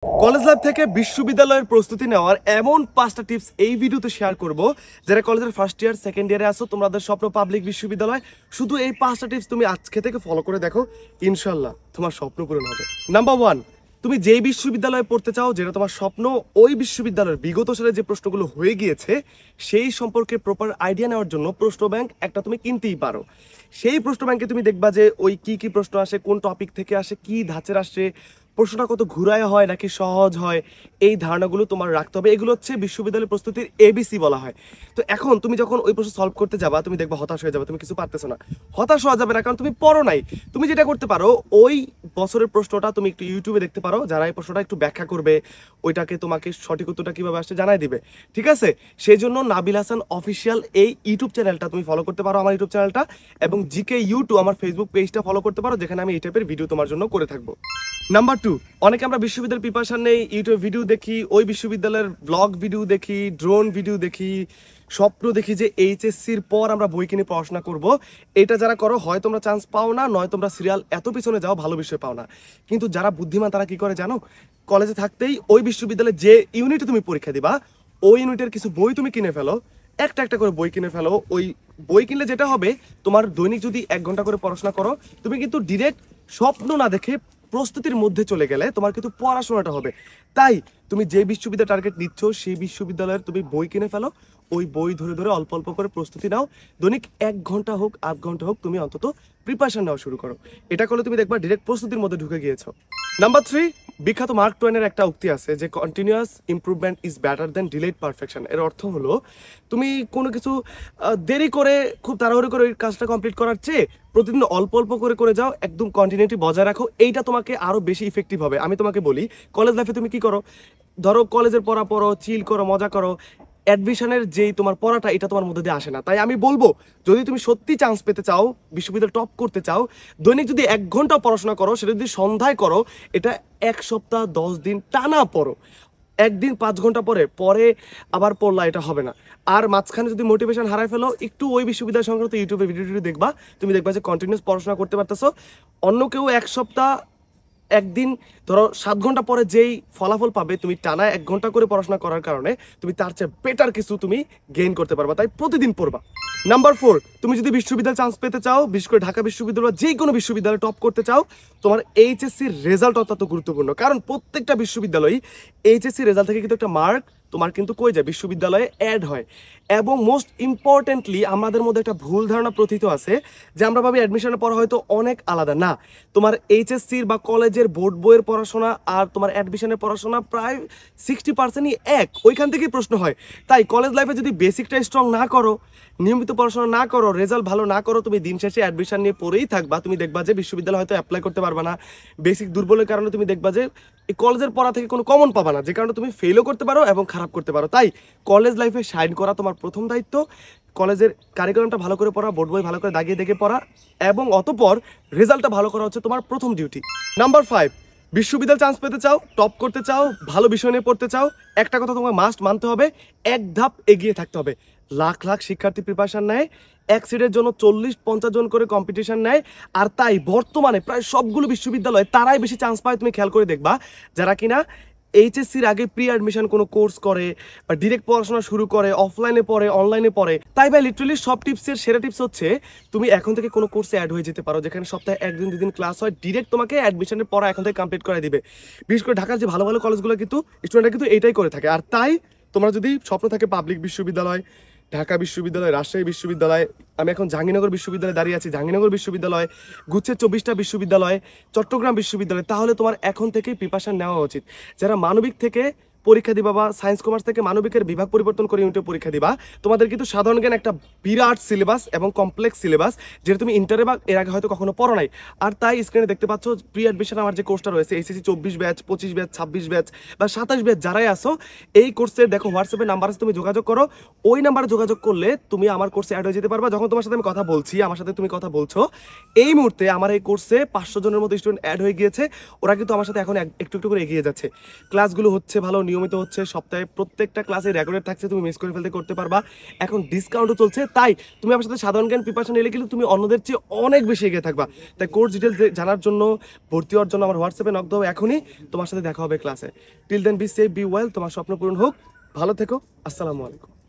College life থেকে বিশ্ববিদ্যালয়ের প্রস্তুতি নেওয়ার এমন 5টা টিপস এই ভিডিওতে শেয়ার করব। যারা কলেজের ফার্স্ট ইয়ার সেকেন্ড ইয়ারে আসো, তোমাদের স্বপ্ন পাবলিক বিশ্ববিদ্যালয়, শুধু এই 5টা টিপস তুমি আজকে থেকে ফলো করে দেখো, ইনশাল্লাহ তোমার স্বপ্ন পূরণ হবে। নাম্বার 1, তুমি যেই বিশ্ববিদ্যালয়ে পড়তে চাও, যেটা তোমার স্বপ্ন, ওই বিশ্ববিদ্যালয়ের বিগত সালে যে প্রশ্নগুলো হয়ে গিয়েছে সেই সম্পর্কে প্রপার আইডিয়া নেওয়ার জন্য প্রশ্ন ব্যাংক একটা তুমি কিনতেই পারো। সেই প্রশ্ন ব্যাংকে তুমি দেখবা যে ওই কি প্রশ্ন আসে, কোন টপিক থেকে আসে, কি ধাঁচের আসে, প্রশ্নটা কত ঘুরায় হয় নাকি সহজ হয়, এই ধারণাগুলো তোমার রাখতে হবে। এগুলো হচ্ছে বিশ্ববিদ্যালয় প্রস্তুতির এবিসি বলা হয়। তো এখন তুমি যখন ওই প্রশ্ন সলভ করতে যাবা, তুমি দেখবা হতাশ হয়ে যাবে, তুমি কিছু পারতেছো না। হতাশ হওয়া যাবে না, কারণ তুমি পড়ো নাই। তুমি যেটা করতে পারো, ওই বছরের প্রশ্নটা তুমি একটু ইউটিউবে দেখতে পারো, যারা এই প্রশ্নটা একটু ব্যাখ্যা করবে, ওইটাকে তোমাকে সঠিক উত্তরটা কিভাবে আসছে জানাই দিবে, ঠিক আছে? সেই জন্য নাবিল হাসান অফিসিয়াল এই ইউটিউব চ্যানেলটা তুমি ফলো করতে পারো, আমার ইউটিউব চ্যানেলটা, এবং জিকে ইউটিউব আমার ফেসবুক পেজটা ফলো করতে পারো, যেখানে আমি এই টাইপের ভিডিও তোমার জন্য করে থাকবো। নাম্বার 2, অনেকে আমরা বিশ্ববিদ্যালয়ের প্রিপারেশন নেই, ইউটিউবে ভিডিও দেখি, ওই বিশ্ববিদ্যালয়ের ব্লগ ভিডিও দেখি, ড্রোন ভিডিও দেখি, স্বপ্ন দেখি যে এইচএসসির পর আমরা বই কিনে পড়াশোনা করব। এটা যারা করো, হয় তোমরা চান্স পাও না, নয় তোমরা সিরিয়াল এত পিছনে যাও, ভালো বিষয় পাও না। কিন্তু যারা বুদ্ধিমান তারা কি করে জানো? কলেজে থাকতেই ওই বিশ্ববিদ্যালয়ে যে ইউনিটে তুমি পরীক্ষা দিবা, ওই ইউনিটের কিছু বই তুমি কিনে ফেলো, একটা একটা করে বই কিনে ফেলো। ওই বই কিনলে যেটা হবে, তোমার দৈনিক যদি 1 ঘন্টা করে পড়াশোনা করো, তুমি কিন্তু ডিরেক্ট স্বপ্ন না দেখে প্রস্তুতির মধ্যে চলে গেলে তোমার কিন্তু পড়াশোনাটা হবে। তাই তুমি যে বিশ্ববিদ্যালয় টার্গেট নিচ্ছ, সেই বিশ্ববিদ্যালয়ের তুমি বই কিনে ফেলো, ওই বই ধরে ধরে অল্প অল্প করে প্রস্তুতি নাও। দৈনিক 1 ঘন্টা হোক, 8 ঘন্টা হোক, তুমি অন্তত প্রিপারেশন নেওয়া শুরু করো। এটা করলে তুমি দেখবা ডিরেক্ট প্রস্তুতির মধ্যে ঢুকে গিয়েছো। নাম্বার 3, বিখ্যাত মার্ক টোয়েনের একটা উক্তি আছে যে continuous improvement is better then delayed perfection. এর অর্থ হলো, তুমি কোনো কিছু দেরি করে, খুব তাড়াহুড়ো করে ওই কাজটা কমপ্লিট করার চেয়ে প্রতিদিন অল্প অল্প করে করে যাও, একদম কন্টিনিউটি বজায় রাখো। এইটা তোমাকে আরো বেশি ইফেক্টিভ হবে। আমি তোমাকে বলি, কলেজ লাইফে তুমি কি করো? ধরো কলেজের পড়া পড়ো, চিল করো, মজা করো, অ্যাডমিশনের যেই তোমার পড়াটা, এটা তোমার মধ্যে দিয়ে আসে না। তাই আমি বলবো, যদি তুমি সত্যি চান্স পেতে চাও, বিশ্ববিদ্যালয় টপ করতে চাও, দৈনিক যদি 1 ঘন্টা পড়াশোনা করো, সেটা যদি সন্ধ্যায় করো, এটা 1 সপ্তাহ 10 দিন টানা পড়ো। একদিন 5 ঘন্টা পরে পরে আবার পড়লা, এটা হবে না। আর মাঝখানে যদি মোটিভেশন হারায় ফেলো, একটু ওই বিশ্ববিদ্যালয় সংক্রান্ত ইউটিউবে ভিডিও দেখবা, তুমি দেখবা যে কন্টিনিউস পড়াশোনা করতে পারতেছো। অন্য কেউ 1 সপ্তাহ, একদিন, ধরো 7 ঘন্টা পরে যেই ফলাফল পাবে, তুমি টানা 1 ঘন্টা করে পড়াশোনা করার কারণে তুমি তার চেয়ে বেটার কিছু তুমি গেইন করতে পারবা। তাই প্রতিদিন পড়বা। নাম্বার 4, তুমি যদি বিশ্ববিদ্যালয় চান্স পেতে চাও, বিশেষ করে ঢাকা বিশ্ববিদ্যালয়, যে কোনো বিশ্ববিদ্যালয়ে টপ করতে চাও, তোমার এইচএসসির রেজাল্ট অত্যন্ত গুরুত্বপূর্ণ। কারণ প্রত্যেকটা বিশ্ববিদ্যালয় এইচএসসি রেজাল্ট থেকে কিন্তু একটা মার্ক তোমার কিন্তু কই যায়, বিশ্ববিদ্যালয়ে অ্যাড হয়। এবং মোস্ট ইম্পর্টেন্টলি, আমাদের মধ্যে একটা ভুল ধারণা প্রথিত আছে যে আমরা ভাবি অ্যাডমিশনের পড়া হয়তো অনেক আলাদা। না, তোমার এইচএসসির বা কলেজের বোর্ড বইয়ের পড়াশোনা আর তোমার অ্যাডমিশনের পড়াশোনা প্রায় 60%ই এক, ওইখান থেকেই প্রশ্ন হয়। তাই কলেজ লাইফে যদি বেসিকটা স্ট্রং না করো, নিয়মিত পড়াশোনা না করো, রেজাল্ট ভালো না করো, তুমি দিন শেষে অ্যাডমিশন নিয়ে পড়েই থাকবা। তুমি দেখবা যে বিশ্ববিদ্যালয় হয়তো অ্যাপ্লাই করতে পারবা না। বেসিক দুর্বলের কারণে তুমি দেখবা যে এই কলেজের পড়া থেকে কোনো কমন পাবা না, যে কারণে তুমি ফেলও করতে পারো এবং খারাপ করতে পারো। তাই কলেজ লাইফে শাইন করা তোমার প্রথম দায়িত্ব। কলেজের কারিকুলামটা ভালো করে পড়া, বোর্ড বই ভালো করে দাগিয়ে দেখে পড়া, এবং অতঃপর রেজাল্টটা ভালো করা হচ্ছে তোমার প্রথম ডিউটি। নাম্বার 5, বিশ্ববিদ্যালয় চান্স পেতে চাও, টপ করতে চাও, ভালো বিষয় নিয়ে পড়তে চাও, একটা কথা তোমাকে মাস্ট মানতে হবে, 1 ধাপ এগিয়ে থাকতে হবে। লাখ লাখ শিক্ষার্থী প্রিপারেশন নেয়, এক সিটের জন্য 40-50 জন করে কম্পিটিশন নেয়। আর তাই বর্তমানে প্রায় সবগুলো বিশ্ববিদ্যালয় তারাই বেশি চান্স পায়। তুমি খেয়াল করে দেখবা, যারা কিনা এইচএসসির আগে প্রি অ্যাডমিশন কোনো কোর্স করে বা ডিরেক্ট পড়াশোনা শুরু করে, অফলাইনে পড়ে, অনলাইনে পড়ে। তাই ভাই লিটারালি সব টিপসের সেরা টিপস হচ্ছে, তুমি এখন থেকে কোনো কোর্সে অ্যাড হয়ে যেতে পারো, যেখানে সপ্তাহে 1 দিন 2 দিন ক্লাস হয়, ডিরেক্ট তোমাকে অ্যাডমিশনের পড়া এখন থেকে কমপ্লিট করে দিবে। বিশেষ করে ঢাকার যে ভালো ভালো কলেজগুলো কিন্তু স্টুডেন্টরা কিন্তু এটাই করে থাকে। আর তাই তোমরা যদি স্বপ্ন থাকে পাবলিক বিশ্ববিদ্যালয়, ঢাকা বিশ্ববিদ্যালয়, রাজশাহী বিশ্ববিদ্যালয়, আমি এখন জাহাঙ্গীরনগর বিশ্ববিদ্যালয়ে দাঁড়িয়ে আছি, জাহাঙ্গীরনগর বিশ্ববিদ্যালয়, গুচ্ছের 24টা বিশ্ববিদ্যালয়, চট্টগ্রাম বিশ্ববিদ্যালয়, তাহলে তোমার এখন থেকেই প্রিপারেশন নেওয়া উচিত। যারা মানবিক থেকে পরীক্ষা দিবা বা সায়েন্স কমার্স থেকে মানবিকের বিভাগ পরিবর্তন করে ইউনিটে পরীক্ষা দিবা, তোমাদের কিন্তু সাধারণ জ্ঞান একটা বিরাট সিলেবাস এবং কমপ্লেক্স সিলেবাস, যেটা তুমি ইন্টারে বা এর আগে হয়তো কখনো পড়ো নাই। আর তাই স্ক্রিনে দেখতে পাচ্ছ প্রি অ্যাডমিশন আমার যে কোর্সটা রয়েছে, এইচএসসি 24 ব্যাচ, 25 ব্যাচ, 26 ব্যাচ বা 27 ব্যাচ, যারাই আসো এই কোর্সের দেখো হোয়াটসঅ্যাপে নাম্বার আছে, তুমি যোগাযোগ করো। ওই নাম্বারে যোগাযোগ করলে তুমি আমার কোর্সে অ্যাড হয়ে যেতে পারবা। যখন তোমার সাথে আমি কথা বলছি, আমার সাথে তুমি কথা বলছো, এই মুহূর্তে আমার এই কোর্সে 500 জনের মতো স্টুডেন্ট অ্যাড হয়ে গিয়েছে। ওরা কিন্তু আমার সাথে এখন একটু একটু করে এগিয়ে যাচ্ছে, ক্লাসগুলো হচ্ছে ভালো, নিয়মিত হচ্ছে, সপ্তাহে প্রত্যেকটা ক্লাসে রেকর্ডেড থাকছে, তুমি মিস করে ফেলতে করতে পারবা। এখন ডিসকাউন্টও চলছে, তাই তুমি আমার সাথে সাধারণ জ্ঞান প্রিপারেশন নিলে কিন্তু তুমি অন্যদের চেয়ে অনেক বেশি এগিয়ে থাকবা। তাই কোর্স ডিটেলস জানার জন্য, ভর্তি হওয়ার জন্য আমার হোয়াটসঅ্যাপে নক দাও এখনই, তোমার সাথে দেখা হবে ক্লাসে। Till then be safe, be well, তোমার স্বপ্ন পূরণ হোক, ভালো থেকো, আসসালামু আলাইকুম।